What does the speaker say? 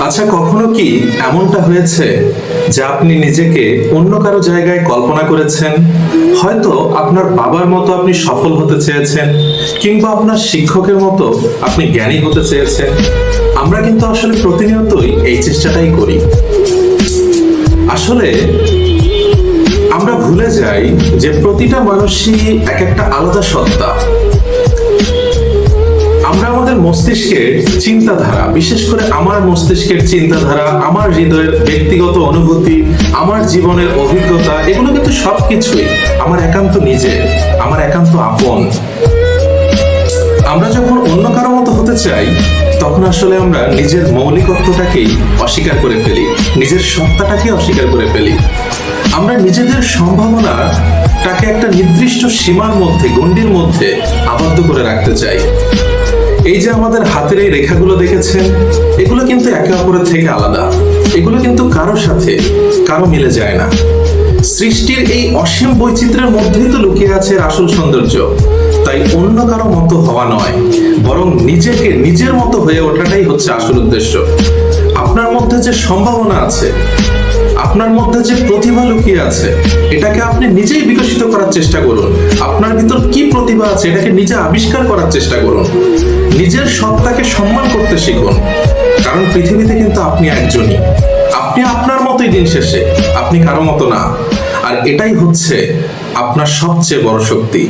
আচ্ছা, কখনো কি এমনটা হয়েছে যে আপনি নিজেকে অন্য কারো জায়গায় কল্পনা করেছেন? হয়তো আপনার বাবার মতো আপনি সফল হতে চেয়েছেন, কিংবা আপনার শিক্ষকের মতো আপনি জ্ঞানী হতে চেয়েছেন। আমরা কিন্তু আসলে প্রতিনিয়তই এই চেষ্টাটাই করি। আসলে আমরা ভুলে যাই যে প্রতিটা মানুষই এক একটা আলাদা সত্তা। আমরা আমাদের মস্তিষ্কের চিন্তাধারা, বিশেষ করে আমার মস্তিষ্কের চিন্তাধারা, আমার হৃদয়ের ব্যক্তিগত অনুভূতি, আমার জীবনের অভিজ্ঞতা, এগুলো কিন্তু সবকিছুই আমার একান্ত নিজের, আমার একান্ত আপন। আমরা যখন অন্য কারো মতো হতে চাই, তখন আসলে আমরা নিজের মৌলিকত্বটাকেই অস্বীকার করে ফেলি, নিজের সত্তাটাকে অস্বীকার করে ফেলি। আমরা নিজেদের সম্ভাবনাটাকে একটা নির্দিষ্ট সীমার মধ্যে, গণ্ডির মধ্যে আবদ্ধ করে রাখতে চাই। এই যে আমাদের হাতের এই রেখাগুলো দেখেছেন, এগুলো কিন্তু একে অপরের থেকে আলাদা। এগুলো কিন্তু কারোর সাথে কারো মিলে যায় না। সৃষ্টির এই অসীম বৈচিত্র্যের মধ্যেই তো লুকিয়ে আছে আসল সৌন্দর্য। তাই অন্য কারো মতো হওয়া নয়, বরং নিজেকে নিজের মতো হয়ে ওঠাটাই হচ্ছে আসল উদ্দেশ্য। আপনার মধ্যে যে সম্ভাবনা আছে, আপনার মধ্যে যে প্রতিভা লুকিয়ে আছে, এটাকে আপনি নিজেই বিকশিত করার চেষ্টা করুন। আপনার ভিতর কি প্রতিভা আছে, এটাকে নিজে আবিষ্কার করার চেষ্টা করুন। নিজের সত্তাকে সম্মান করতে শিখুন, কারণ পৃথিবীতে কিন্তু আপনি একজনই। আপনি আপনার মতোই, দিন শেষে আপনি কারো মতো না। আর এটাই হচ্ছে আপনার সবচেয়ে বড় শক্তি।